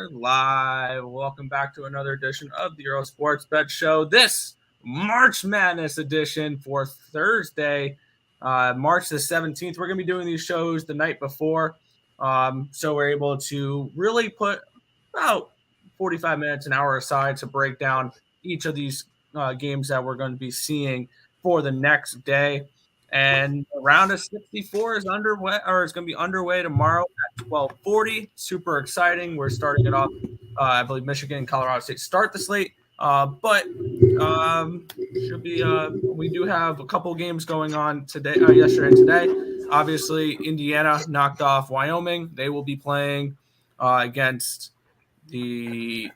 are live. Welcome back to another edition of the Earle Sports Bet Show. This March Madness edition for Thursday, March the 17th. We're going to be doing these shows the night before, so we're able to really put about 45 minutes, an hour aside to break down each of these games that we're going to be seeing for the next day. And the round of 64 is underway, or it's going to be underway tomorrow at 12:40. Super exciting. We're starting it off. I believe Michigan and Colorado State start the slate, but should be. We do have a couple games going on today, yesterday and today. Obviously, Indiana knocked off Wyoming. They will be playing against the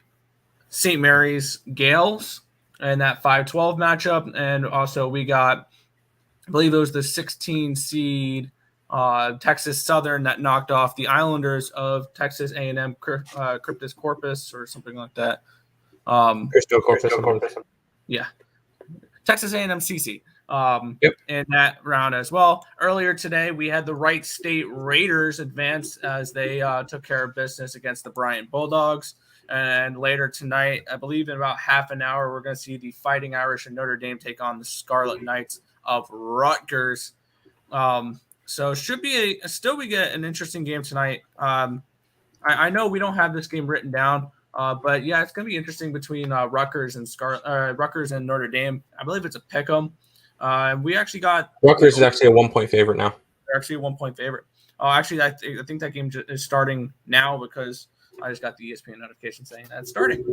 St. Mary's Gales in that 5-12 matchup, and also we got, I believe it was the 16 seed Texas Southern that knocked off the Islanders of Texas A&M Cryptus Corpus or something like that. Crystal Corpus. Yeah. Texas A&M CC Yep. in that round as well. Earlier today, we had the Wright State Raiders advance as they took care of business against the Bryant Bulldogs. And later tonight, I believe in about half an hour, we're going to see the Fighting Irish and Notre Dame take on the Scarlet Knights of Rutgers. So should be we get an interesting game tonight. I know we don't have this game written down, but yeah, it's going to be interesting between Rutgers and Rutgers and Notre Dame. I believe it's a pick 'em. We actually got Rutgers is actually a 1-point favorite now. They're actually a 1-point favorite. Actually, I think that game is starting now because I just got the ESPN notification saying that it's starting.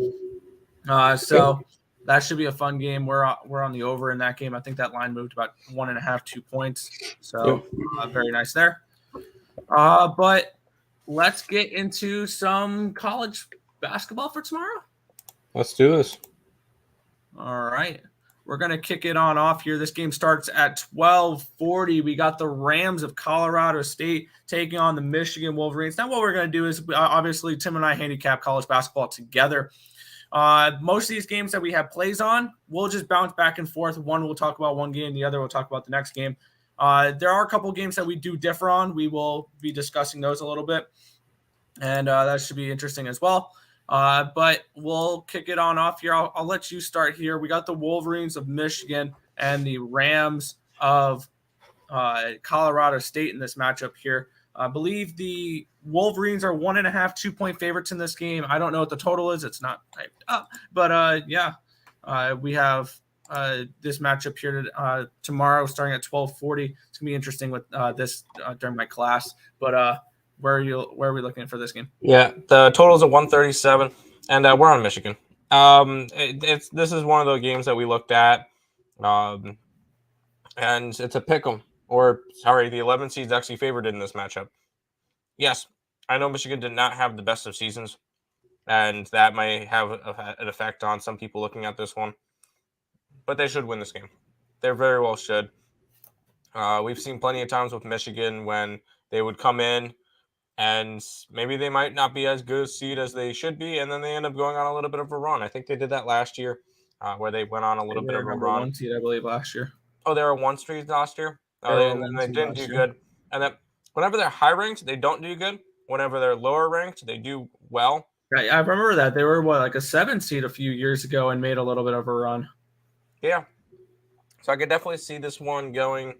So that should be a fun game. We're on the over in that game. I think that line moved about 1.5, 2 points. So very nice there. But let's get into some college basketball for tomorrow. Let's do this. All right. We're going to kick it on off here. This game starts at 12:40. We got the Rams of Colorado State taking on the Michigan Wolverines. Now what we're going to do is, obviously, Tim and I handicap college basketball together. Most of these games that we have plays on, we'll just bounce back and forth. One we'll talk about one game, the other we'll talk about the next game. There are a couple games that we do differ on. We will be discussing those a little bit, and that should be interesting as well. But we'll kick it on off here. I'll let you start here. We got the Wolverines of Michigan and the Rams of Colorado State in this matchup here. I believe the Wolverines are 1.5, 2-point favorites in this game. I don't know what the total is. It's not typed up. But, we have this matchup here tomorrow starting at 12:40. It's going to be interesting with this during my class. But where are we looking for this game? Yeah, the total is at 137, and we're on Michigan. This is one of the games that we looked at, and it's a pick 'em. The 11 seed's actually favored in this matchup. Yes, I know Michigan did not have the best of seasons, and that may have an effect on some people looking at this one. But they should win this game. They very well should. We've seen plenty of times with Michigan when they would come in, and maybe they might not be as good a seed as they should be, and then they end up going on a little bit of a run. I think they did that last year, where they went on a little bit of a run. 1 seed, I believe, last year. Oh, they were 1 seed last year? And they didn't do good. And then whenever they're high ranked, they don't do good. Whenever they're lower ranked, they do well. Right, I remember that. They were, like a 7 seed a few years ago and made a little bit of a run. Yeah. So I could definitely see this one going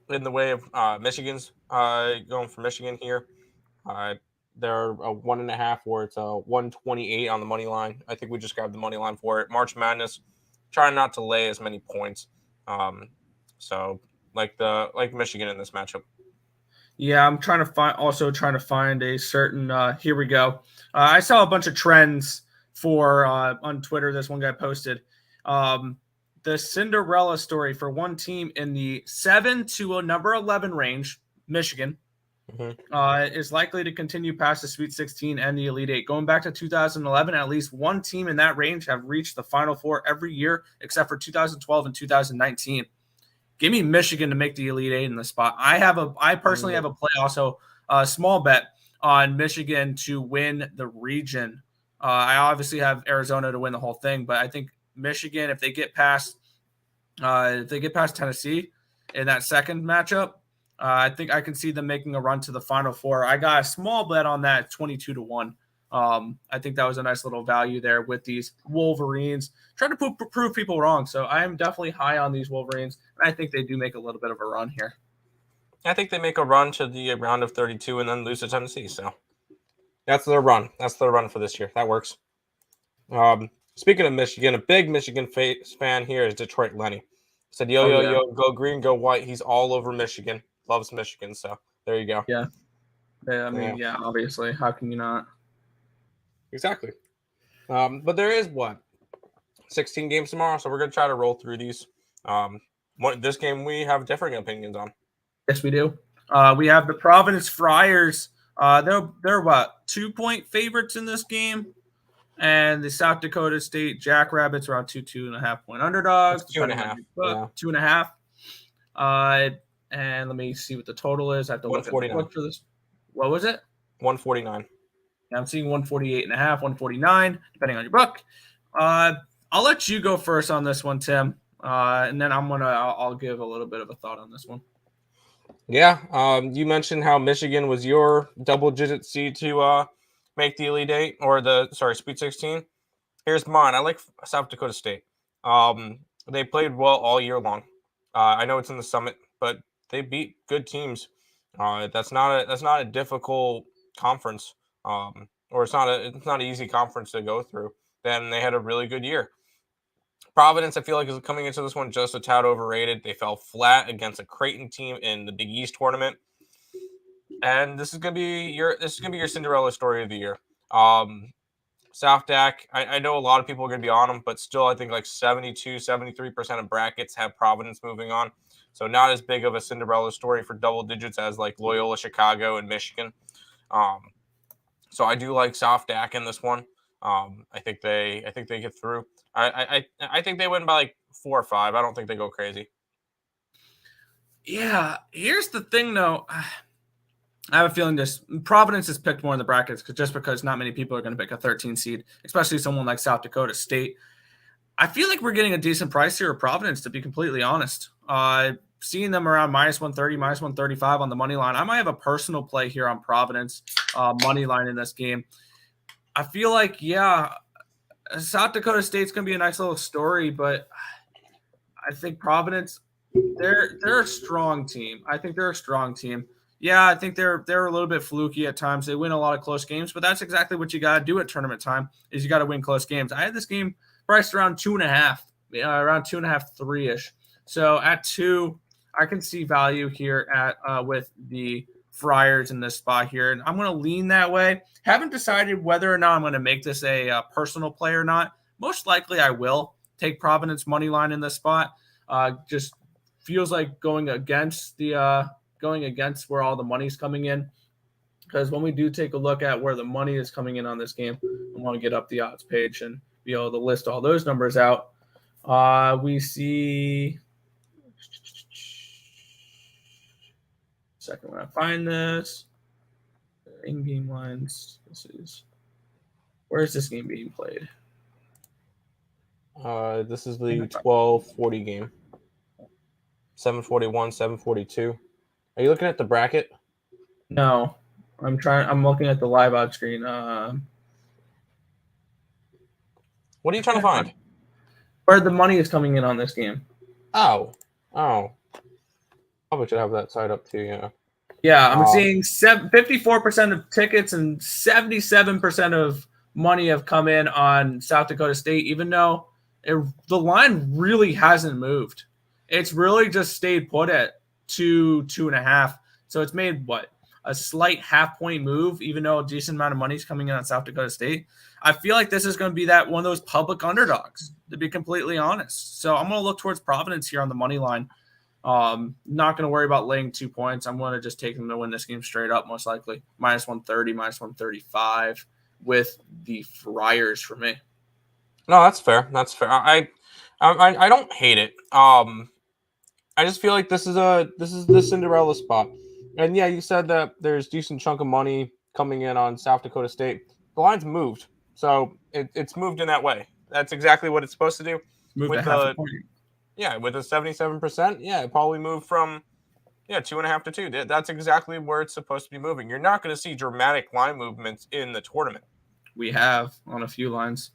in the way of Michigan's going for Michigan here. They're a 1.5, or it's a 128 on the money line. I think we just grabbed the money line for it. March Madness, trying not to lay as many points. So like Michigan in this matchup. Yeah, I'm trying to find a certain. Here we go. I saw a bunch of trends for on Twitter. This one guy posted the Cinderella story for one team in the 7 to a number 11 range, Michigan. Is likely to continue past the Sweet 16 and the Elite Eight. Going back to 2011, at least one team in that range have reached the Final Four every year except for 2012 and 2019. Give me Michigan to make the Elite Eight in the spot. I personally have a play also, a small bet on Michigan to win the region. I obviously have Arizona to win the whole thing, but I think Michigan, if they get past Tennessee in that second matchup, I think I can see them making a run to the Final Four. I got a small bet on that, 22-1. I think that was a nice little value there with these Wolverines. Trying to prove people wrong. So I am definitely high on these Wolverines. And I think they do make a little bit of a run here. I think they make a run to the round of 32 and then lose to Tennessee. So that's their run. That's their run for this year. That works. Speaking of Michigan, a big Michigan fan here is Detroit Lenny. Said, yo, go green, go white. He's all over Michigan. Loves Michigan. So there you go. Yeah. I mean, yeah, obviously. How can you not? Exactly. But there is 16 games tomorrow, so we're going to try to roll through these. This game we have differing opinions on. Yes, we do. We have the Providence Friars. They're what, 2-point favorites in this game, and the South Dakota State Jackrabbits around 2.5 point underdogs. 2.5. Yeah. 2.5. And let me see what the total is. I have to look for this. What was it? 149. I'm seeing 148.5, 149, depending on your book. I'll let you go first on this one, Tim, and then I'll give a little bit of a thought on this one. Yeah, you mentioned how Michigan was your double-digit seed to make the Elite Eight Sweet 16. Here's mine. I like South Dakota State. They played well all year long. I know it's in the Summit, but they beat good teams. That's not a difficult conference, or it's not an easy conference to go through. Then they had a really good year. Providence, I feel like, is coming into this one just a tad overrated. They fell flat against a Creighton team in the Big East tournament, and this is gonna be your Cinderella story of the year. South Dak, I know a lot of people are gonna be on them, but still, I think like 73% of brackets have Providence moving on. So not as big of a Cinderella story for double digits as like Loyola Chicago and Michigan. So I do like South Dak in this one. I think they get through. I think they win by like 4 or 5. I don't think they go crazy. Yeah, here's the thing though. I have a feeling Providence is picked more in the brackets because not many people are going to pick a 13 seed, especially someone like South Dakota State. I feel like we're getting a decent price here of Providence, to be completely honest. Seeing them around minus 130, minus 135 on the money line. I might have a personal play here on Providence money line in this game. I feel like, South Dakota State's going to be a nice little story, but I think Providence, they're a strong team. I think they're a strong team. Yeah, I think they're a little bit fluky at times. They win a lot of close games, but that's exactly what you got to do at tournament time is you got to win close games. I had this game priced around 2.5, around 2.5, 3-ish. So at 2, I can see value here at with the Friars in this spot here, and I'm going to lean that way. Haven't decided whether or not I'm going to make this a personal play or not. Most likely I will take Providence money line in this spot. Just feels like going against where all the money's coming in, because when we do take a look at where the money is coming in on this game, I want to get up the odds page and be able to list all those numbers out. We see second when I find this in-game lines. Where is this game being played? This is the 12:40 game. 741, 742. Are you looking at the bracket? No, I'm looking at the live odds screen. What are you trying to find? Where the money is coming in on this game. Oh. Probably should have that side up too, yeah. Yeah, I'm seeing 54% of tickets and 77% of money have come in on South Dakota State, even though the line really hasn't moved. It's really just stayed put at 2.5. So it's made a slight half-point move, even though a decent amount of money is coming in on South Dakota State. I feel like this is going to be one of those public underdogs, to be completely honest. So I'm going to look towards Providence here on the money line. Not going to worry about laying 2 points. I'm going to just take them to win this game straight up, most likely. Minus 130, minus 135 with the Friars for me. No, that's fair. That's fair. I don't hate it. I just feel like this is the Cinderella spot. And yeah, you said that there's a decent chunk of money coming in on South Dakota State. The line's moved. So it's moved in that way. That's exactly what it's supposed to do. With a 77%, it probably moved from 2.5 to 2. That's exactly where it's supposed to be moving. You're not going to see dramatic line movements in the tournament. we have on a few lines.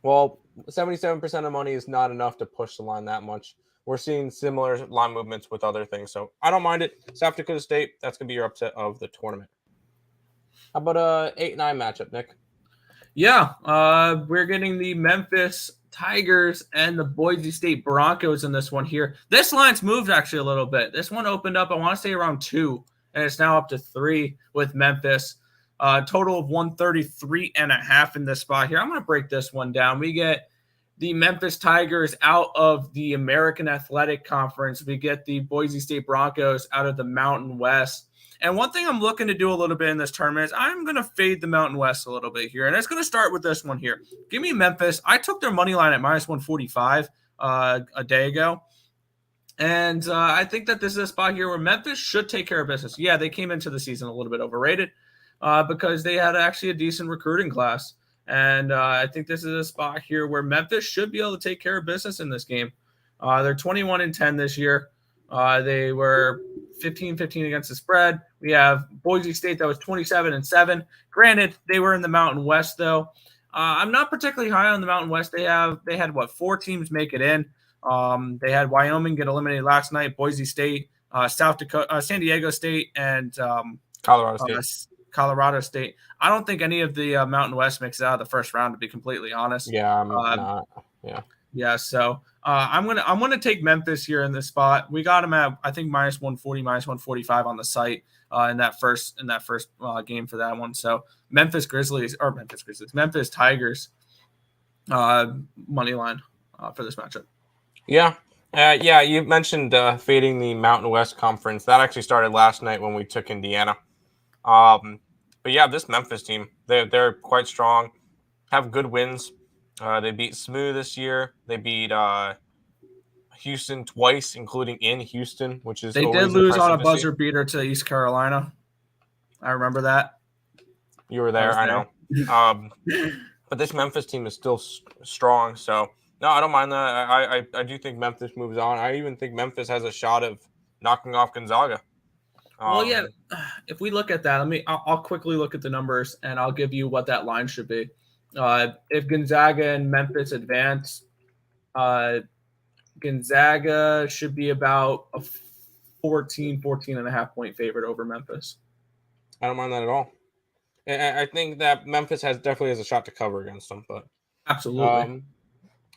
Well, 77% of money is not enough to push the line that much. We're seeing similar line movements with other things, so I don't mind it. South Dakota State, that's going to be your upset of the tournament. How about a 8-9 matchup, Nick? Yeah, we're getting the Memphis Tigers and the Boise State Broncos in this one here. This line's moved actually a little bit. This one opened up, I want to say around 2, and it's now up to 3 with Memphis. Total of 133.5 in this spot here. I'm going to break this one down. We get the Memphis Tigers out of the American Athletic Conference. We get the Boise State Broncos out of the Mountain West. And one thing I'm looking to do a little bit in this tournament is I'm going to fade the Mountain West a little bit here. And it's going to start with this one here. Give me Memphis. I took their money line at minus 145 a day ago. And I think that this is a spot here where Memphis should take care of business. Yeah, they came into the season a little bit overrated because they had actually a decent recruiting class. And I think this is a spot here where Memphis should be able to take care of business in this game. They're 21-10 this year. They were 15-15 against the spread. We have Boise State that was 27-7. Granted, they were in the Mountain West, though. I'm not particularly high on the Mountain West. They had 4 teams make it in. They had Wyoming get eliminated last night, Boise State, South Dakota, San Diego State, and Colorado State. I don't think any of the Mountain West makes it out of the first round, to be completely honest. Yeah, I'm not. Yeah. Yeah, so I'm gonna take Memphis here in this spot. We got them at I think minus 140, minus 145 on the site in that first game for that one. So Memphis Tigers money line for this matchup. Yeah. You mentioned fading the Mountain West Conference. That actually started last night when we took Indiana. But yeah, this Memphis team, they're quite strong, have good wins. They beat SMU this year. They beat Houston twice, including in Houston, which is they did lose on a buzzer beater to East Carolina. I remember that. You were there, I know. But this Memphis team is still strong, so no, I don't mind that. I do think Memphis moves on. I even think Memphis has a shot of knocking off Gonzaga. Well, yeah. If we look at that, I'll quickly look at the numbers and I'll give you what that line should be. If Gonzaga and Memphis advance, Gonzaga should be about a 14.5 point favorite over Memphis. I don't mind that at all. I think that Memphis definitely has a shot to cover against them, but absolutely.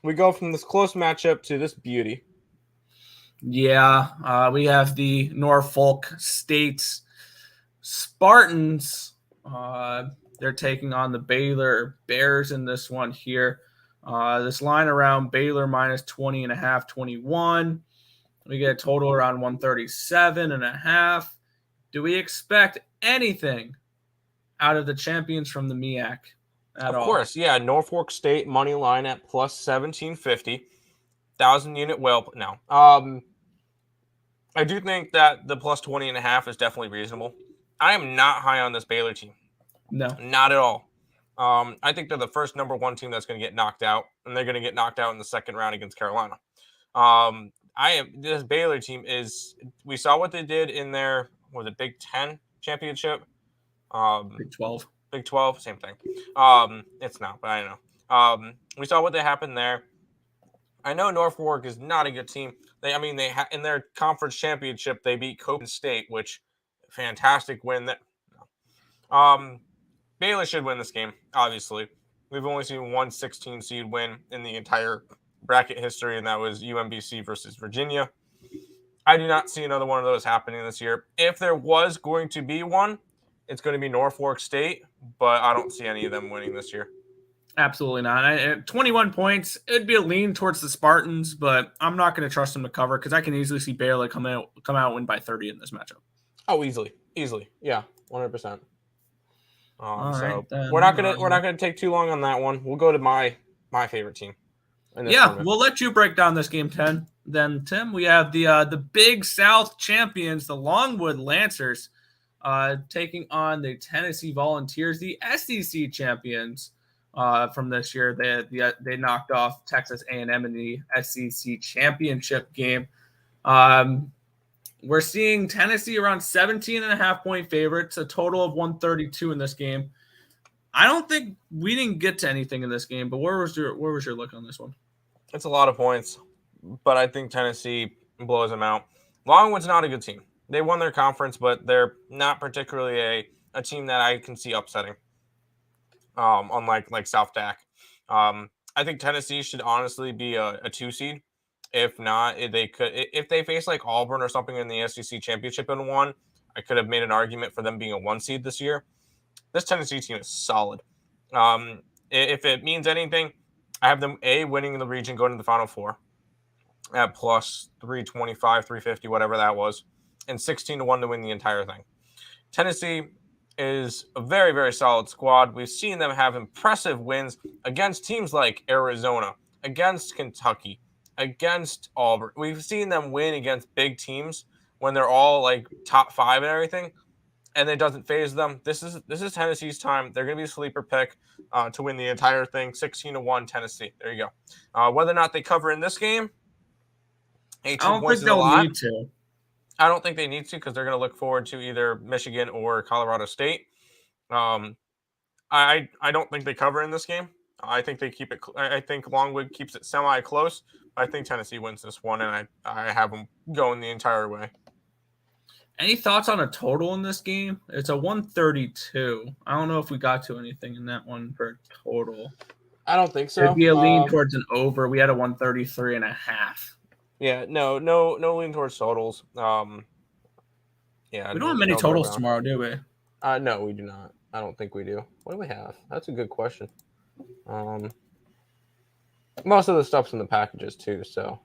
We go from this close matchup to this beauty. Yeah, we have the Norfolk State Spartans. They're taking on the Baylor Bears in this one here. This line around Baylor minus 20.5, 21. We get a total around 137.5. Do we expect anything out of the champions from the MEAC at all? Of course, yeah. Norfolk State money line at plus 1750. 1,000-unit whale. No. I do think that the plus 20.5 is definitely reasonable. I am not high on this Baylor team. No. Not at all. I think they're the first number 1 team that's going to get knocked out, and they're going to get knocked out in the second round against Carolina. This Baylor team is, we saw what they did in their, Big 10 championship? Big 12. Big 12, same thing. It's not, but I know. We saw what happened there. I know Norfolk is not a good team. In their conference championship, they beat Copen State, which fantastic win. Baylor should win this game, obviously. We've only seen one 16 seed win in the entire bracket history, and that was UMBC versus Virginia. I do not see another one of those happening this year. If there was going to be one, it's going to be Norfolk State, but I don't see any of them winning this year. Absolutely not. 21 points, it'd be a lean towards the Spartans, but I'm not going to trust them to cover because I can easily see Baylor come out and win by 30 in this matchup. Oh, easily. Yeah, 100%. Right, we're not gonna take too long on that one. We'll go to my favorite team. We'll let you break down this game 10. Then Tim, we have the Big South champions, the Longwood Lancers, taking on the Tennessee Volunteers, the SEC champions from this year. They knocked off Texas A&M in the SEC championship game. We're seeing Tennessee around 17.5 point favorites, a total of 132 in this game. I don't think we didn't get to anything in this game, but where was your look on this one? It's a lot of points, but I think Tennessee blows them out. Longwood's not a good team. They won their conference, but they're not particularly a team that I can see upsetting. Unlike South Dak. I think Tennessee should honestly be a 2 seed. If not, if they face like Auburn or something in the SEC championship and won, I could have made an argument for them being a 1 seed this year. This Tennessee team is solid. If it means anything, I have them winning the region, going to the Final Four at plus 325, 350, whatever that was, and 16-1 to win the entire thing. Tennessee is a very, very solid squad. We've seen them have impressive wins against teams like Arizona, against Kentucky, against Auburn. We've seen them win against big teams when they're all like top 5 and everything, and it doesn't faze them. This is Tennessee's time. They're going to be a sleeper pick to win the entire thing. 16-1 Tennessee. There you go. Whether or not they cover in this game, 18 I don't points think they'll is a lot. need to. I don't think they need to because they're going to look forward to either Michigan or Colorado State. I don't think they cover in this game. I think they keep it. I think Longwood keeps it semi-close. I think Tennessee wins this one, and I have them going the entire way. Any thoughts on a total in this game? It's a 132. I don't know if we got to anything in that one for a total. I don't think so. It'd be a lean towards an over. We had a 133.5. Yeah, no lean towards totals. Yeah, we don't have many totals tomorrow, do we? No, we do not. I don't think we do. What do we have? That's a good question. Most of the stuff's in the packages too. So,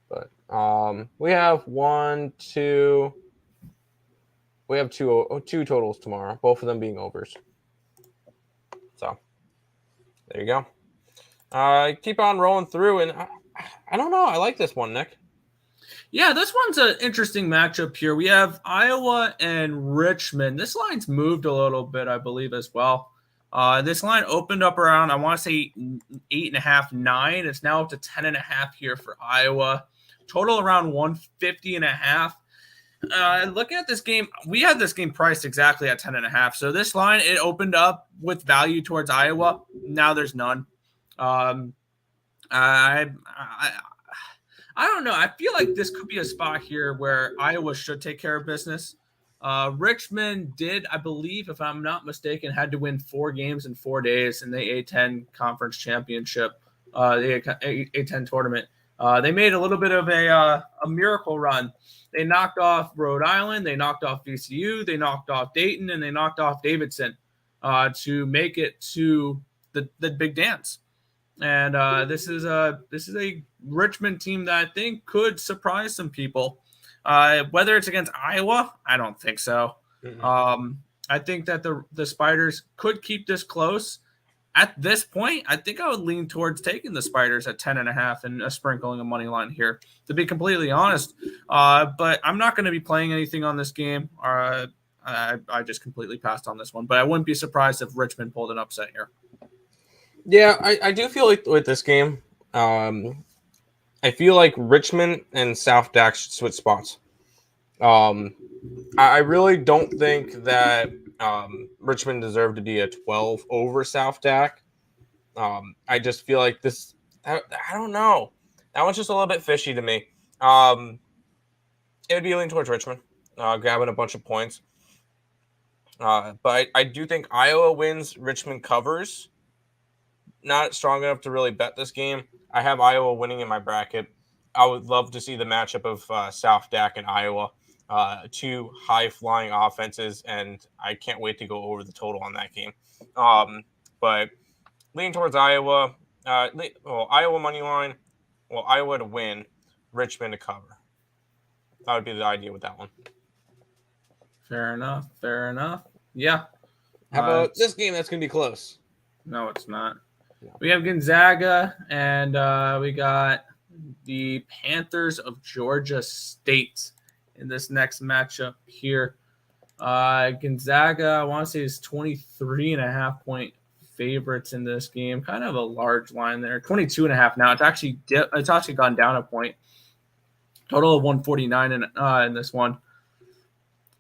but we have two totals tomorrow. Both of them being overs. So, there you go. Keep on rolling through, and I don't know. I like this one, Nick. Yeah, this one's an interesting matchup here. We have Iowa and Richmond. This line's moved a little bit, I believe, as well. This line opened up around, I want to say 8.5, 9. It's now up to 10.5 here for Iowa. Total around 150.5. Looking at this game, we had this game priced exactly at 10.5. So this line, it opened up with value towards Iowa. Now there's none. I don't know. I feel like this could be a spot here where Iowa should take care of business. Richmond did, I believe, if I'm not mistaken, had to win 4 games in 4 days in the A10 conference championship, the A10 tournament. They made a little bit of a miracle run. They knocked off Rhode Island, they knocked off VCU, they knocked off Dayton, and they knocked off Davidson to make it to the big dance. And this is a Richmond team that I think could surprise some people. Whether it's against Iowa, I don't think so. Mm-hmm. I think that the Spiders could keep this close. At this point, I think I would lean towards taking the Spiders at 10.5 and sprinkling a money line here, to be completely honest. But I'm not going to be playing anything on this game. I just completely passed on this one. But I wouldn't be surprised if Richmond pulled an upset here. Yeah, I do feel like with this game, I feel like Richmond and South Dak should switch spots. I really don't think that Richmond deserved to be a 12 over South Dak. I just feel like this. I don't know. That one's just a little bit fishy to me. It would be leaning towards Richmond, grabbing a bunch of points. But I do think Iowa wins, Richmond covers. Not strong enough to really bet this game. I have Iowa winning in my bracket. I would love to see the matchup of South Dak and Iowa. 2 high-flying offenses, and I can't wait to go over the total on that game. But lean towards Iowa. Iowa money line. Well, Iowa to win, Richmond to cover. That would be the idea with that one. Fair enough. Yeah. How about this game that's going to be close? No, it's not. We have Gonzaga, and we got the Panthers of Georgia State in this next matchup here. Gonzaga, I want to say, is 23.5 point favorites in this game. Kind of a large line there. 22.5 now. It's actually gone down a point. Total of 149 in this one.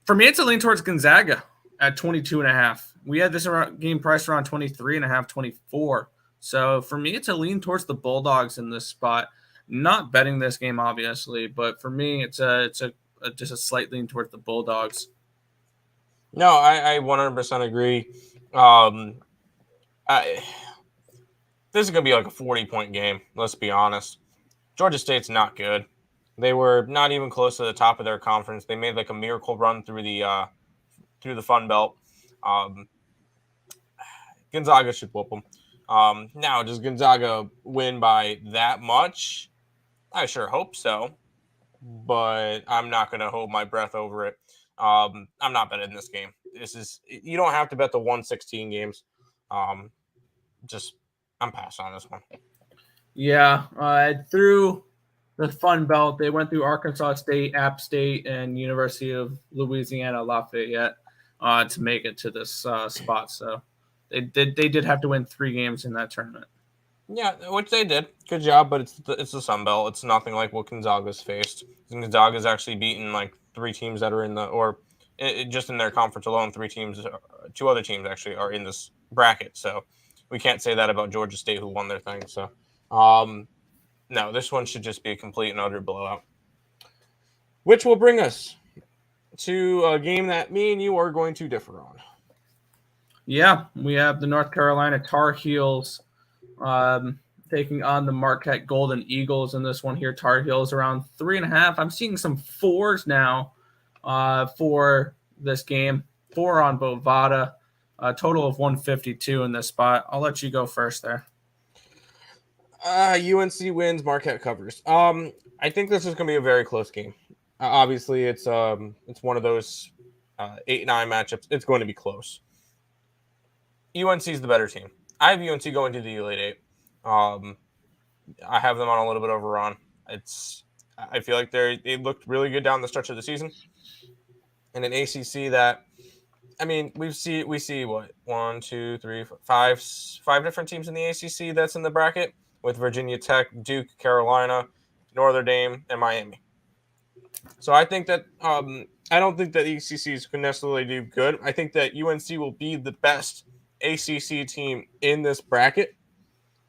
For me, it's a lean towards Gonzaga. at 22.5. We had this game priced around 23.5, 24. So for me, it's a lean towards the Bulldogs in this spot. Not betting this game, obviously, but for me, it's just a slight lean towards the Bulldogs. No, I 100% agree. This is going to be like a 40-point game, let's be honest. Georgia State's not good. They were not even close to the top of their conference. They made like a miracle run through the Fun Belt. Gonzaga should whoop them. Now, does Gonzaga win by that much? I sure hope so, but I'm not going to hold my breath over it. I'm not betting this game. You don't have to bet the 116 games. I'm passing on this one. Yeah, through the Fun Belt, they went through Arkansas State, App State, and University of Louisiana Lafayette to make it to this spot. So they did have to win 3 games in that tournament. Yeah, which they did. Good job, but it's the Sun Belt. It's nothing like what Gonzaga's faced. Gonzaga's actually beaten like 3 teams that are in just in their conference alone. 2 other teams actually are in this bracket. So we can't say that about Georgia State, who won their thing. So no, this one should just be a complete and utter blowout. Which will bring us to a game that me and you are going to differ on. Yeah, we have the North Carolina Tar Heels taking on the Marquette Golden Eagles in this one here. Tar Heels around 3.5. I'm seeing some 4s now for this game. 4 on Bovada. A total of 152 in this spot. I'll let you go first there. UNC wins, Marquette covers. I think this is going to be a very close game. Obviously, it's one of those 8-9 matchups. It's going to be close. UNC is the better team. I have UNC going to the Elite Eight. I have them on a little bit over on. I feel like they looked really good down the stretch of the season. And an ACC that, I mean, we see what 1, 2, 3, 4, 5 different teams in the ACC that's in the bracket with Virginia Tech, Duke, Carolina, Notre Dame, and Miami. So I think that I don't think that ACCs can necessarily do good. I think that UNC will be the best ACC team in this bracket.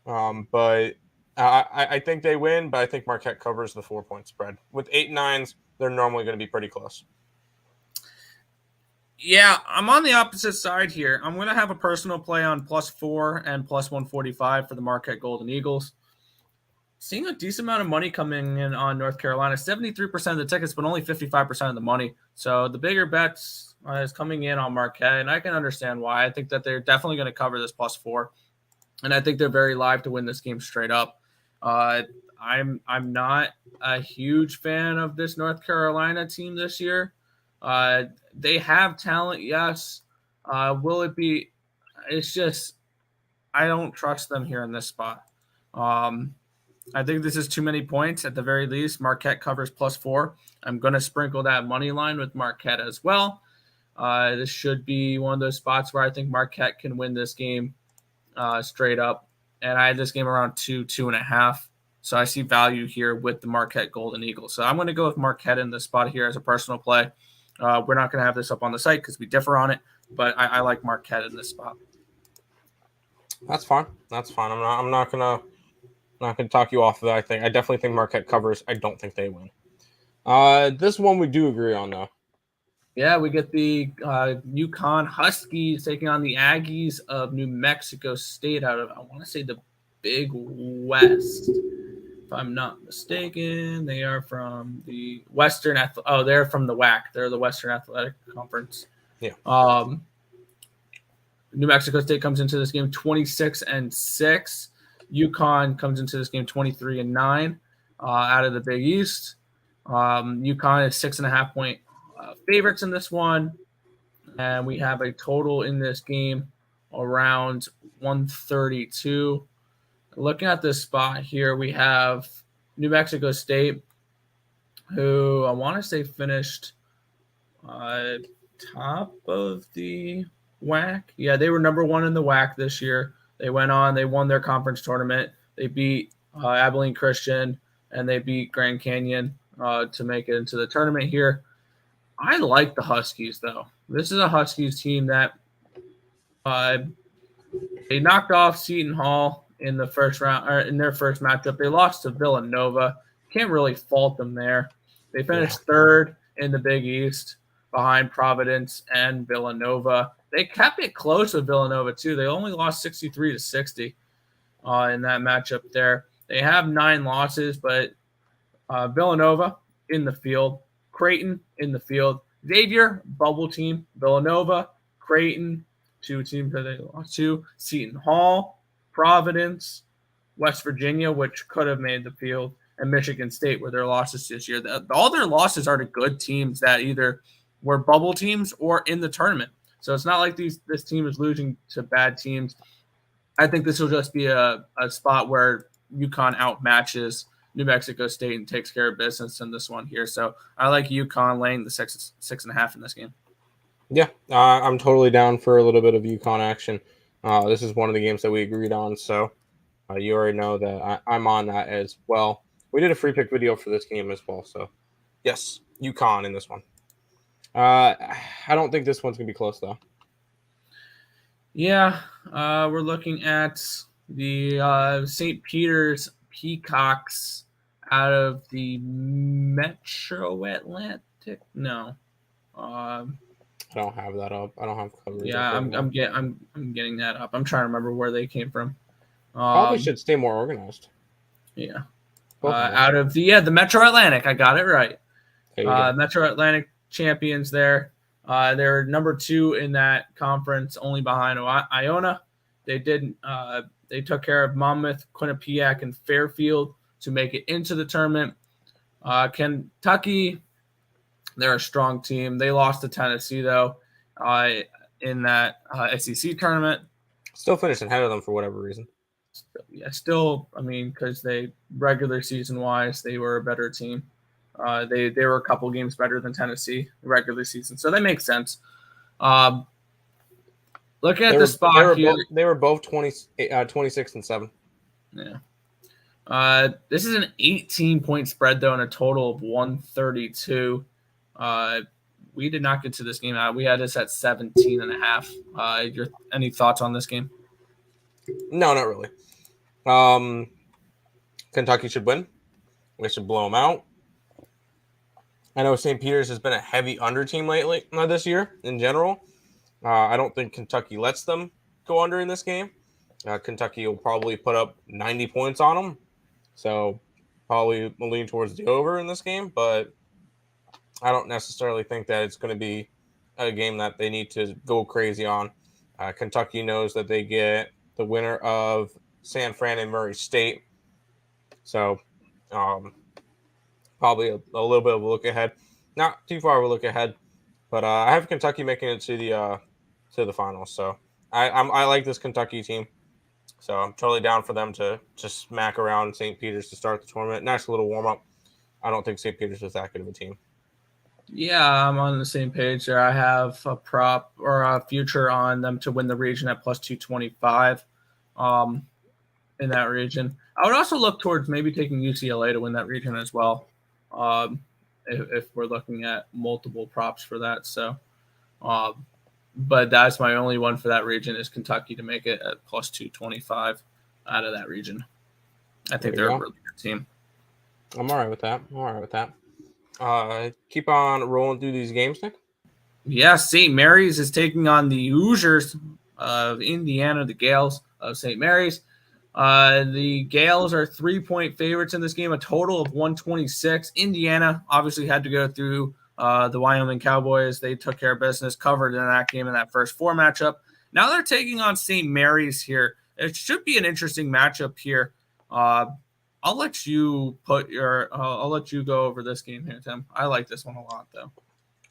But I think they win, but I think Marquette covers the 4-point spread. With 8-9s, they're normally going to be pretty close. Yeah, I'm on the opposite side here. I'm going to have a personal play on +4 and +145 for the Marquette Golden Eagles. Seeing a decent amount of money coming in on North Carolina, 73% of the tickets, but only 55% of the money. So the bigger bets is coming in on Marquette, and I can understand why. I think that they're definitely going to cover this +4, and I think they're very live to win this game straight up. I'm not a huge fan of this North Carolina team this year. They have talent, yes. Will it be? It's just I don't trust them here in this spot. I think this is too many points at the very least. Marquette covers +4. I'm going to sprinkle that money line with Marquette as well. This should be one of those spots where I think Marquette can win this game straight up. And I had this game around 2.5. So I see value here with the Marquette Golden Eagles. So I'm going to go with Marquette in this spot here as a personal play. We're not going to have this up on the site because we differ on it, but I like Marquette in this spot. That's fine. I'm not gonna talk you off of that. I definitely think Marquette covers. I don't think they win. This one we do agree on though. Yeah, we get the UConn Huskies taking on the Aggies of New Mexico State out of, I want to say, the Big West. If I'm not mistaken, they are from the Western. They're from the WAC. They're the Western Athletic Conference. Yeah. New Mexico State comes into this game 26-6. UConn comes into this game 23-9 out of the Big East. UConn is 6.5-point favorites in this one, and we have a total in this game around 132. Looking at this spot here, we have New Mexico State, who I want to say finished top of the WAC. Yeah, they were number 1 in the WAC this year. They went on, they won their conference tournament. They beat Abilene Christian, and they beat Grand Canyon to make it into the tournament here. I like the Huskies, though. This is a Huskies team that they knocked off Seton Hall in the first round, or in their first matchup. They lost to Villanova. Can't really fault them there. They finished third in the Big East behind Providence and Villanova. They kept it close with Villanova, too. They only lost 63 to 60 in that matchup there. They have 9 losses, but Villanova in the field, Creighton in the field, Xavier, bubble team, Villanova, Creighton, 2 teams that they lost to, Seton Hall, Providence, West Virginia, which could have made the field, and Michigan State were their losses this year. All their losses are to good teams that either were bubble teams or in the tournament. So it's not like this team is losing to bad teams. I think this will just be a spot where UConn outmatches New Mexico State and takes care of business in this one here. So I like UConn laying the 6.5 in this game. Yeah, I'm totally down for a little bit of UConn action. This is one of the games that we agreed on, so you already know that I'm on that as well. We did a free pick video for this game as well, so yes, UConn in this one. I don't think this one's going to be close, though. Yeah, we're looking at the St. Peter's Peacocks out of the Metro Atlantic. No. I don't have that up. I don't have coverage. Yeah, I'm getting that up. I'm trying to remember where they came from. Probably should stay more organized. Yeah. Out of the Metro Atlantic. I got it right. Metro Atlantic champions there. They're number 2 in that conference, only behind Iona. They took care of Monmouth, Quinnipiac, and Fairfield to make it into the tournament. Kentucky, they're a strong team. They lost to Tennessee, though, in that SEC tournament. Still finished ahead of them for whatever reason. Because they regular season wise, they were a better team. They were a couple games better than Tennessee regular season, so that makes sense. Look at the spot here. They were both 26 and 7. Yeah. This is an 18-point spread, though, and a total of 132. We did not get to this game. We had this at 17.5. Any thoughts on this game? No, not really. Kentucky should win. We should blow them out. I know St. Peter's has been a heavy under team lately this year in general. I don't think Kentucky lets them go under in this game. Kentucky will probably put up 90 points on them. So probably lean towards the over in this game. But I don't necessarily think that it's going to be a game that they need to go crazy on. Kentucky knows that they get the winner of San Fran and Murray State. So probably a little bit of a look ahead. Not too far of a look ahead. But I have Kentucky making it to the finals. So I like this Kentucky team. So I'm totally down for them to just smack around St. Peter's to start the tournament. Nice little warm-up. I don't think St. Peter's is that good of a team. Yeah, I'm on the same page there. I have a prop or a future on them to win the region at plus 225 in that region. I would also look towards maybe taking UCLA to win that region as well, if we're looking at multiple props for that. So, but that's my only one for that region is Kentucky to make it at plus 225 out of that region. I think they're a really good team. I'm all right with that. Keep on rolling through these games, Nick. Yeah, St. Mary's is taking on the Hoosiers of Indiana, the Gales of St. Mary's. The Gales are 3-point favorites in this game, a total of 126. Indiana obviously had to go through the Wyoming Cowboys. They took care of business, covered in that game in that first 4 matchup. Now they're taking on St. Mary's here. It should be an interesting matchup here. I'll let you I'll let you go over this game here, Tim. I like this one a lot, though.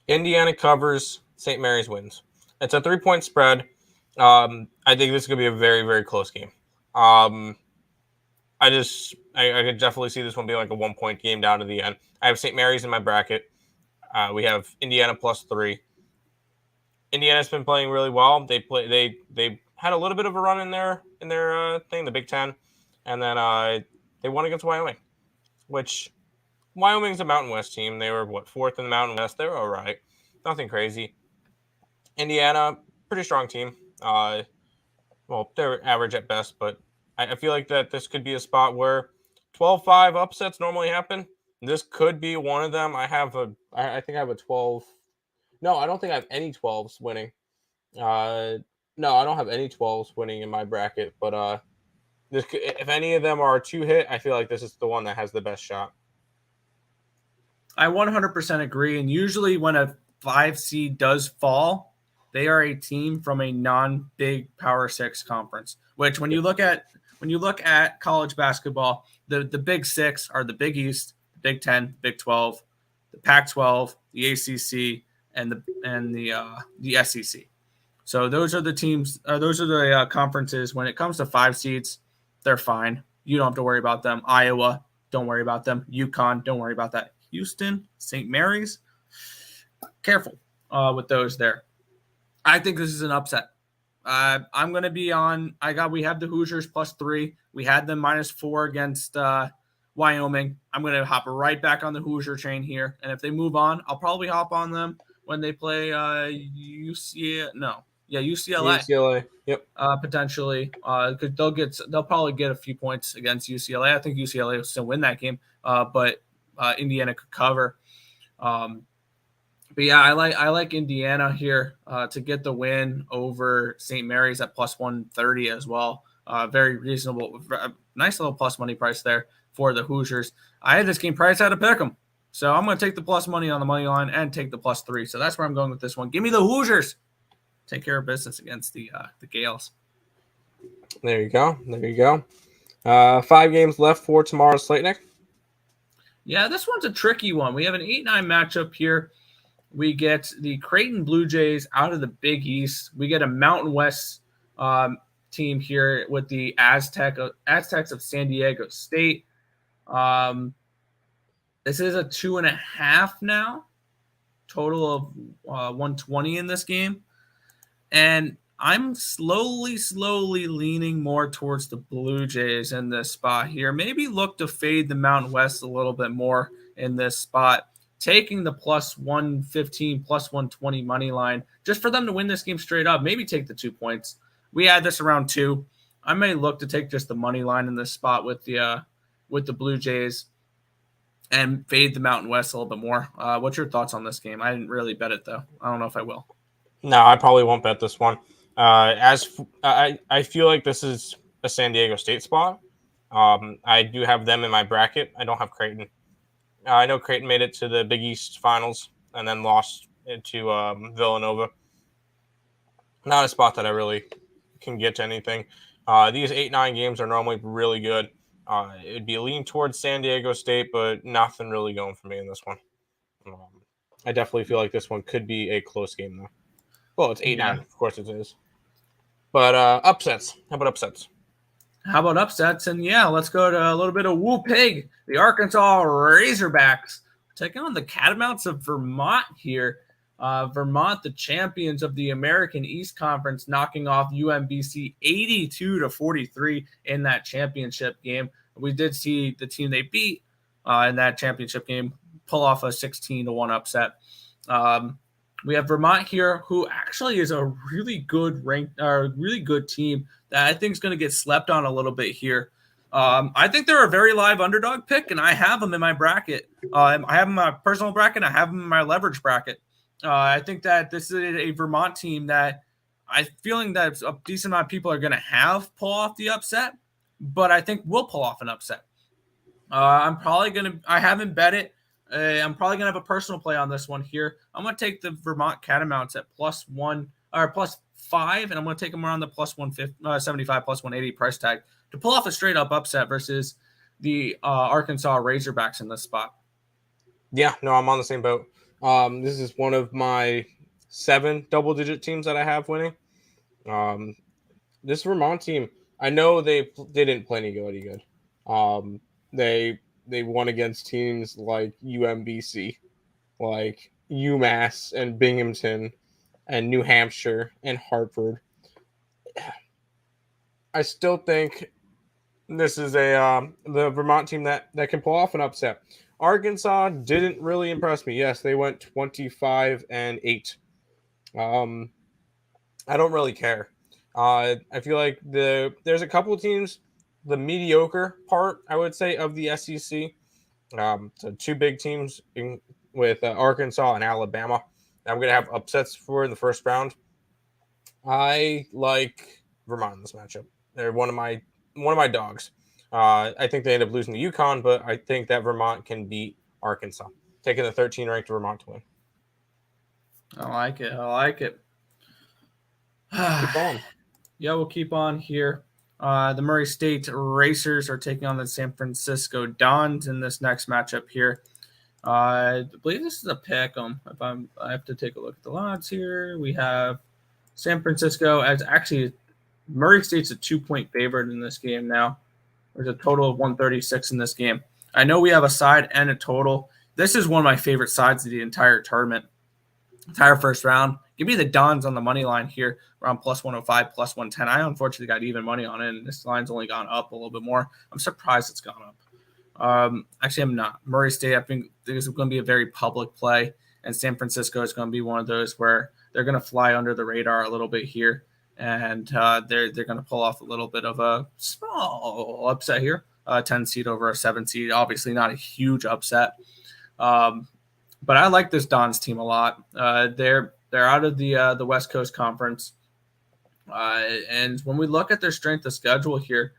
Indiana covers, St. Mary's wins. It's a 3-point spread. I think this is going to be a very, very close game. I could definitely see this one being like a 1-point game down to the end. I have St. Mary's in my bracket. We have Indiana plus 3. Indiana's been playing really well. They had a little bit of a run in their thing, the Big Ten, and then they won against Wyoming, which Wyoming's a Mountain West team. They were 4th in the Mountain West. They were all right. nothing crazy. Indiana, pretty strong team. Well, they're average at best, but I feel like that this could be a spot where 12-5 upsets normally happen. This could be one of them. I think I have a 12. No, I don't think I have any 12s winning. No, I don't have any 12s winning in my bracket, but if any of them are a 2-hit, I feel like this is the one that has the best shot. I 100% agree. And usually when a 5 seed does fall, they are a team from a non-big Power 6 conference, which when you look at college basketball, the Big 6 are the Big East, the Big 10, Big 12, the Pac-12, the ACC, and the SEC. So those are the teams. Those are the conferences. When it comes to 5 seeds, they're fine. You don't have to worry about them. Iowa, don't worry about them. UConn, don't worry about that. Houston, St. Mary's, careful with those there. I think this is an upset. I'm going to be on. We have the Hoosiers +3. We had them -4 against Wyoming. I'm going to hop right back on the Hoosier train here. And if they move on, I'll probably hop on them when they play UCLA. UCLA. Yep. Potentially, because they'll probably get a few points against UCLA. I think UCLA will still win that game, but Indiana could cover. But yeah, I like Indiana here to get the win over St. Mary's at +130 as well. Very reasonable, nice little plus money price there for the Hoosiers. I had this game priced out of Pick'em, so I'm going to take the plus money on the money line and take the +3. So that's where I'm going with this one. Give me the Hoosiers. Take care of business against the Gales. There you go. 5 games left for tomorrow's slate, Nick. Yeah, this one's a tricky one. We have an 8-9 matchup here. We get the Creighton Blue Jays out of the Big East. We get a Mountain West team here with the Aztecs of San Diego State. This is a 2.5 now. Total of 120 in this game. And I'm slowly leaning more towards the Blue Jays in this spot here. Maybe look to fade the Mountain West a little bit more in this spot. Taking the +115, +120 money line just for them to win this game straight up. Maybe take the 2 points. We had this around 2. I may look to take just the money line in this spot with the Blue Jays and fade the Mountain West a little bit more. What's your thoughts on this game? I didn't really bet it though. I don't know if I will. No, I probably won't bet this one. I feel like this is a San Diego State spot. I do have them in my bracket. I don't have Creighton. I know Creighton made it to the Big East Finals and then lost to Villanova. Not a spot that I really can get to anything. These 8-9 games are normally really good. It would be a lean towards San Diego State, but nothing really going for me in this one. I definitely feel like this one could be a close game, though. Well, it's 8-9. Yeah. Of course it is. But upsets. How about upsets? And yeah, let's go to a little bit of Woo Pig. The Arkansas Razorbacks taking on the Catamounts of Vermont here. Vermont, the champions of the American East Conference, knocking off UMBC 82-43 in that championship game. We did see the team they beat in that championship game pull off a 16-1 upset. We have Vermont here, who actually is a really good team that I think is going to get slept on a little bit here. I think they're a very live underdog pick, and I have them in my bracket. I have them in my personal bracket. I have them in my leverage bracket. I think that this is a Vermont team that I'm feeling that a decent amount of people are going to pull off the upset, but I think we'll pull off an upset. I haven't bet it. I'm probably going to have a personal play on this one here. I'm going to take the Vermont Catamounts at +1 or +5, and I'm going to take them around the +175, +180 price tag to pull off a straight up upset versus the Arkansas Razorbacks in this spot. Yeah, no, I'm on the same boat. This is one of my 7 double-digit teams that I have winning. This Vermont team, I know they didn't play any good. They won against teams like UMBC, like UMass and Binghamton and New Hampshire and Hartford. I still think This is the Vermont team that can pull off an upset. Arkansas didn't really impress me. Yes, they went 25-8. I don't really care. I feel like there's a couple of teams, the mediocre part, I would say, of the SEC. So two big teams with Arkansas and Alabama. I'm going to have upsets for the first round. I like Vermont in this matchup. They're one of my dogs. I think they end up losing to UConn, but I think that Vermont can beat Arkansas, taking the 13 ranked Vermont to win. I like it. I like it. Keep on. Yeah, we'll keep on here. The Murray State Racers are taking on the San Francisco Dons in this next matchup here. I believe this is a pick 'em. I have to take a look at the odds here. We have San Francisco as actually Murray State's a 2-point favorite in this game now. There's a total of 136 in this game. I know we have a side and a total. This is one of my favorite sides of the entire tournament. Entire first round. Give me the Dons on the money line here, around plus 105, plus 110. I unfortunately got even money on it, and this line's only gone up a little bit more. I'm surprised it's gone up. Actually, I'm not. Murray State, I think this is going to be a very public play, and San Francisco is going to be one of those where they're going to fly under the radar a little bit here, and they're going to pull off a little bit of a small upset here, 10 seed over a 7 seed. Obviously, not a huge upset, but I like this Dons team a lot. They're out of the West Coast Conference, and when we look at their strength of schedule here,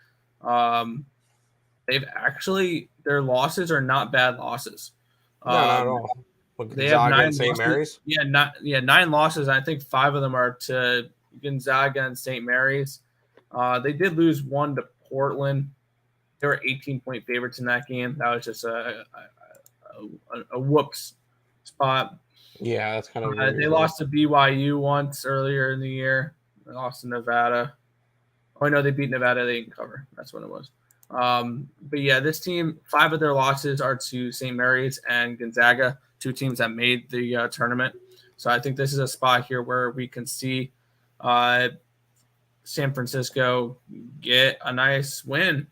their losses are not bad losses. No, not at all. They have 9 St. Mary's. Yeah, 9 losses. I think 5 of them are to Gonzaga and St. Mary's. They did lose 1 to Portland. They were 18-point favorites in that game. That was just a whoops spot. Yeah, that's kind of they lost to BYU once earlier in the year. They lost to Nevada. Oh, no, they beat Nevada. They didn't cover. That's what it was. But yeah, this team, 5 of their losses are to St. Mary's and Gonzaga, 2 teams that made the tournament. So I think this is a spot here where we can see San Francisco get a nice win.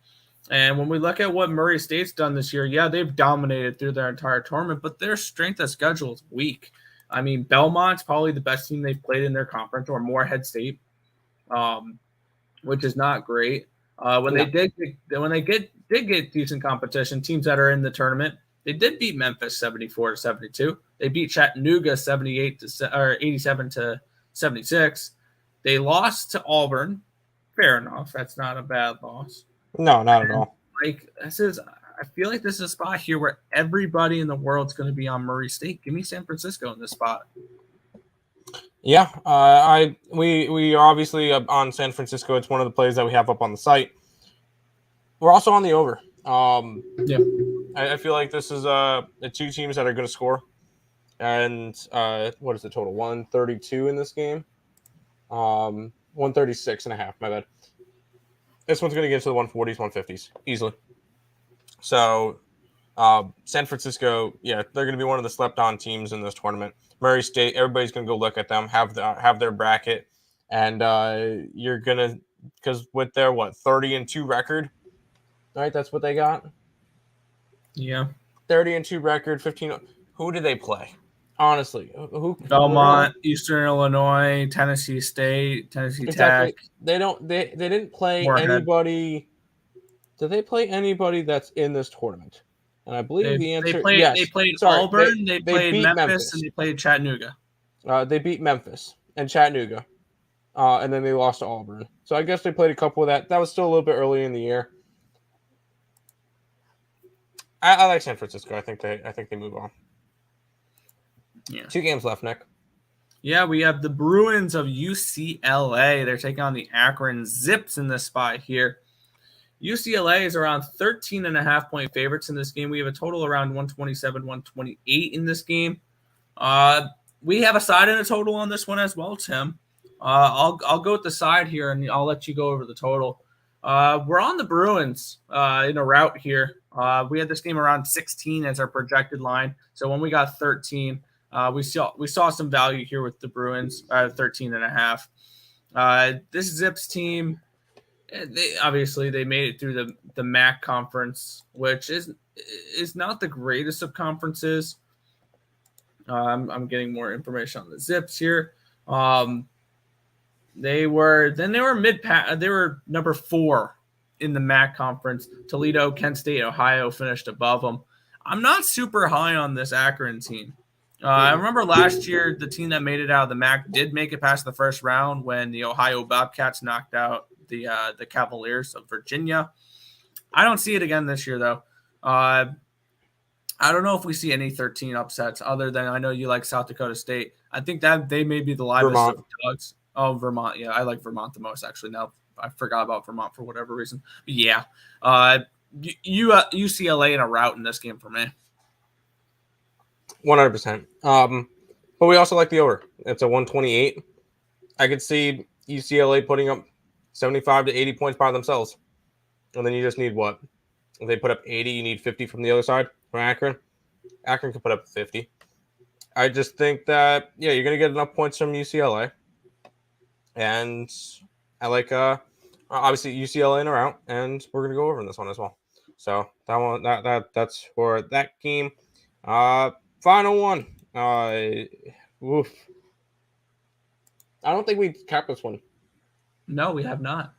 And when we look at what Murray State's done this year, yeah, they've dominated through their entire tournament, but their strength of schedule is weak. I mean, Belmont's probably the best team they've played in their conference, or Morehead State, which is not great. When they did get decent competition, teams that are in the tournament, they did beat Memphis 74-72. They beat Chattanooga 87 to 76. They lost to Auburn. Fair enough. That's not a bad loss. No, not at all. I feel like this is a spot here where everybody in the world's going to be on Murray State. Give me San Francisco in this spot. Yeah, we are obviously on San Francisco. It's one of the plays that we have up on the site. We're also on the over. Yeah, I feel like this is the 2 teams that are going to score. And what is the total? 132 in this game. 136.5. My bad. This one's going to get to the 140s, 150s easily. So San Francisco, yeah, they're going to be one of the slept-on teams in this tournament. Murray State, everybody's going to go look at them, have their bracket, and you're going to, because with their 30-2 record, right? That's what they got. Yeah, 30-2 record, 15. Who do they play? Honestly, who? Belmont, Eastern Illinois, Tennessee State, Tennessee Tech. They didn't play Morehead. anybody. Did they play anybody that's in this tournament? And I believe the answer yes. They played Auburn, they played Memphis, and they played Chattanooga. They beat Memphis and Chattanooga, and then they lost to Auburn. So I guess they played a couple of that. That was still a little bit early in the year. I like San Francisco. I think they move on. Yeah. 2 games left, Nick. Yeah, we have the Bruins of UCLA. They're taking on the Akron Zips in this spot here. UCLA is around 13.5-point favorites in this game. We have a total around 127, 128 in this game. We have a side and a total on this one as well, Tim. I'll go with the side here, and I'll let you go over the total. We're on the Bruins in a route here. We had this game around 16 as our projected line. So when we got 13, we saw some value here with the Bruins, 13.5. This Zips team, They made it through the MAC conference, which is not the greatest of conferences. I'm getting more information on the Zips here. They were they were number 4 in the MAC conference. Toledo, Kent State, Ohio finished above them. I'm not super high on this Akron team. I remember last year the team that made it out of the MAC did make it past the first round when the Ohio Bobcats knocked out the Cavaliers of Virginia. I don't see it again this year though. I don't know if we see any 13 upsets other than I know you like South Dakota State. I think that they may be the livest Vermont. of dogs. Oh, Vermont. Yeah, I like Vermont the most, actually. Now, I forgot about Vermont for whatever reason. But yeah. UCLA in a rout in this game for me. 100%. But we also like the over. It's a 128. I could see UCLA putting up 75 to 80 points by themselves. And then you just need what? If they put up 80, you need 50 from the other side, from Akron. Akron can put up 50. I just think that, yeah, you're going to get enough points from UCLA. And I like, obviously, UCLA in or out, and we're going to go over in this one as well. So that's for that game. Final one. Oof. I don't think we capped this one. No, we have not,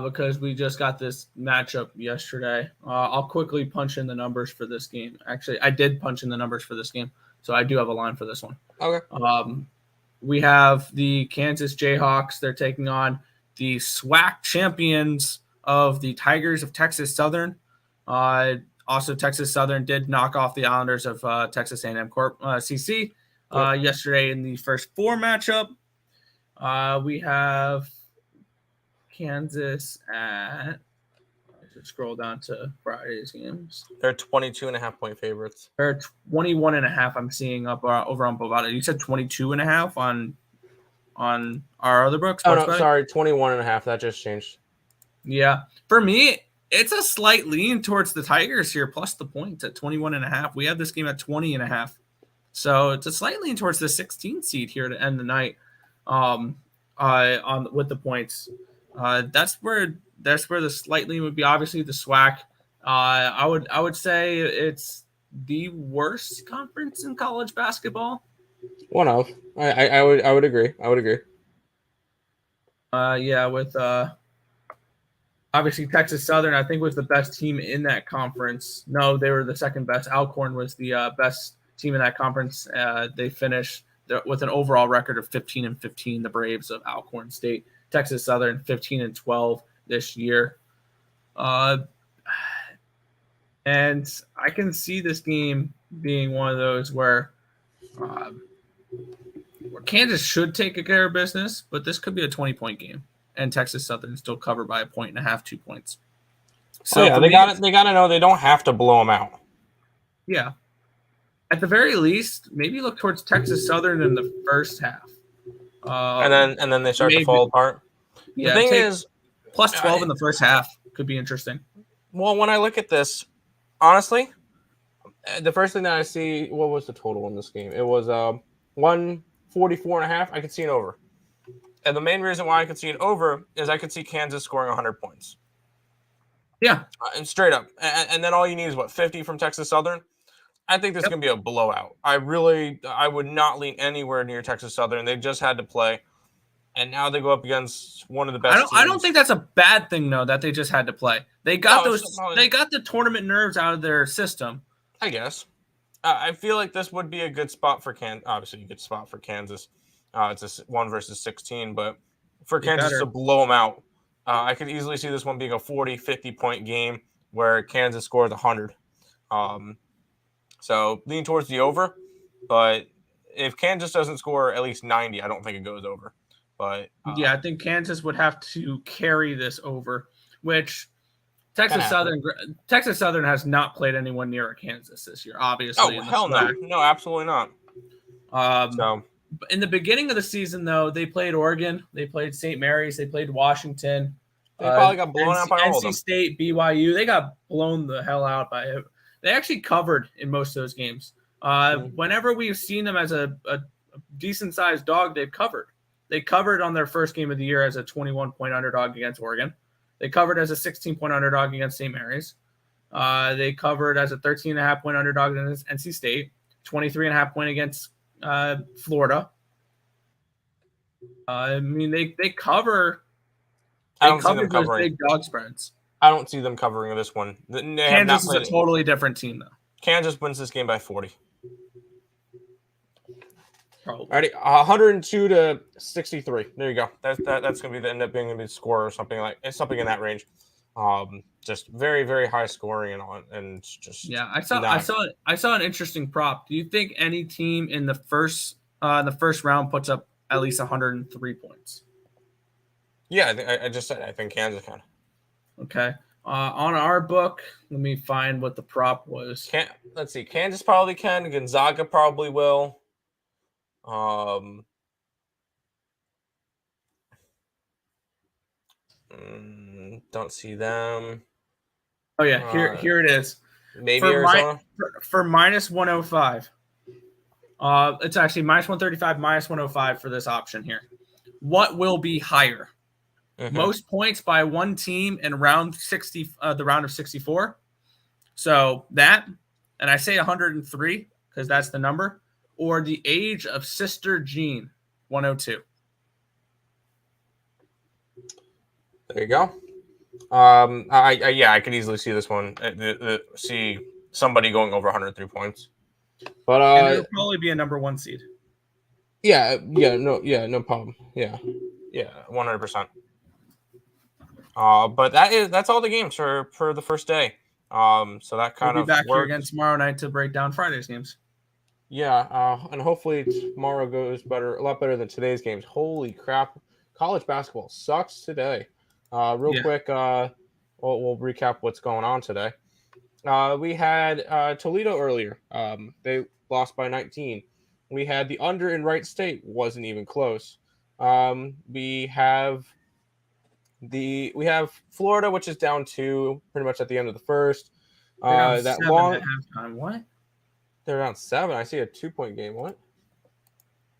because we just got this matchup yesterday. I'll quickly punch in the numbers for this game. Actually, I did punch in the numbers for this game, so I do have a line for this one. Okay. We have the Kansas Jayhawks. They're taking on the SWAC champions of the Tigers of Texas Southern. Also, Texas Southern did knock off the Islanders of Texas A&M Corp CC yesterday in the first 4 matchup. We have Kansas at. I should scroll down to Friday's games. They're 22.5 point favorites. They're 21.5. I'm seeing up over on Bovada. You said 22.5 on our other books. Oh no, sorry, 21.5. That just changed. Yeah, for me, it's a slight lean towards the Tigers here, plus the points at 21.5. We have this game at 20.5, so it's a slight lean towards the 16 seed here to end the night. With the points, that's where the slight lean would be. Obviously, the SWAC. I would say it's the worst conference in college basketball. One of. I would agree. Yeah, with obviously Texas Southern, I think was the best team in that conference. No, they were the second best. Alcorn was the best team in that conference. They finished with an overall record of 15-15. The Braves of Alcorn State. Texas Southern 15-12 this year. And I can see this game being one of those where Kansas should take care of business, but this could be a 20-point game, and Texas Southern still covered by 1.5, 2 points. So they got to know they don't have to blow them out. Yeah, at the very least, maybe look towards Texas Southern in the first half, and then they start to fall apart. Yeah, the thing is, plus 12 in the first half could be interesting. Well, when I look at this, honestly, the first thing that I see, what was the total in this game? It was 144.5. I could see an over. And the main reason why I could see an over is I could see Kansas scoring 100 points. Yeah. And straight up. And then all you need is, 50 from Texas Southern? I think this is going to be a blowout. I would not lean anywhere near Texas Southern. They just had to play. And now they go up against one of the best teams. I don't think that's a bad thing, though, that they just had to play. They got they got the tournament nerves out of their system. I guess. I feel like this would be a good spot for Kansas. Obviously, a good spot for Kansas. It's a 1 versus 16, but for Kansas to blow them out, I could easily see this one being a 40, 50-point game where Kansas scores 100. So lean towards the over, but if Kansas doesn't score at least 90, I don't think it goes over. But yeah, I think Kansas would have to carry this over, which Texas Southern has not played anyone near Kansas this year, obviously. Oh, hell no. No, absolutely not. In the beginning of the season, though, they played Oregon, they played St. Mary's, they played Washington. They probably got blown out by all of them. NC State, BYU, they got blown the hell out by it. They actually covered in most of those games. Whenever we've seen them as a decent-sized dog, they've covered. They covered on their first game of the year as a 21-point underdog against Oregon. They covered as a 16-point underdog against St. Mary's. They covered as a 13.5-point underdog against NC State. 23.5-point against Florida. I mean, they cover. I They don't see them cover those covering. big dog spreads. I don't see them covering this one. Kansas is a totally different team, though. Kansas wins this game by 40. Probably. Alrighty, 102-63. There you go. That's going to be end up being the score or something something in that range. Just very, very high scoring and just I saw an interesting prop. Do you think any team in the first round puts up at least 103 points? Yeah, I just said I think Kansas can. Okay. On our book, let me find what the prop was. Let's see. Kansas probably can. Gonzaga probably will. Don't see them. Oh yeah, here it is. Maybe Arizona for minus 105. It's actually minus 135, minus 105 for this option here. What will be higher? Mm-hmm. Most points by one team in round 60, the round of 64. So that, and I say 103 because that's the number, or the age of Sister Jean, 102. There you go. I could easily see this one. See somebody going over 103 points, but it'll probably be a number one seed. No problem. Yeah, 100%. But that's all the games for the first day. So that kind we'll of be back works. Here again tomorrow night to break down Friday's games. Yeah, and hopefully tomorrow goes a lot better than today's games. Holy crap, college basketball sucks today. Quick, we'll recap what's going on today. We had Toledo earlier. They lost by 19. We had the under in Wright State, wasn't even close. We have Florida, which is down 2 pretty much at the end of the first. That long at halftime. What? They're around 7. I see a 2-point game. What?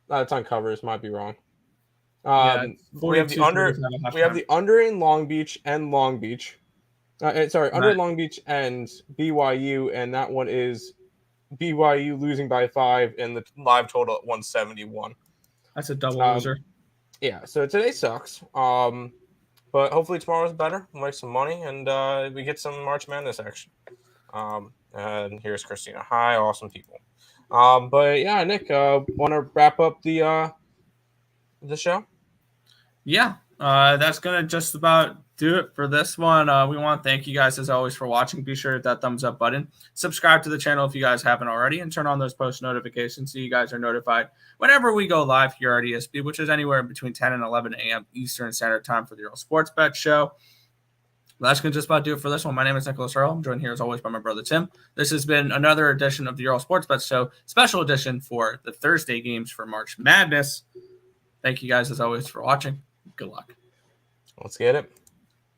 It's on covers. Might be wrong. We have the under. We have the under in Long Beach and Long Beach. Under Long Beach and BYU, and that one is BYU losing by 5, and the live total at 171. That's a double loser. Yeah. So today sucks. But hopefully tomorrow's better. We'll make some money, and we get some March Madness action. And here's Christina. Hi, awesome people. But yeah, Nick, want to wrap up the show? Yeah, that's gonna just about do it for this one. We want to thank you guys as always for watching. Be sure to hit that thumbs up button. Subscribe to the channel if you guys haven't already, and turn on those post notifications so you guys are notified whenever we go live here at ESB, which is anywhere between 10 and 11 a.m. Eastern Standard Time for the Earle Sports Bet Show. That's going to just about do it for this one. My name is Nicholas Earle. I'm joined here as always by my brother Tim. This has been another edition of the Earle Sports Bet Show, special edition for the Thursday games for March Madness. Thank you guys as always for watching. Good luck. Let's get it.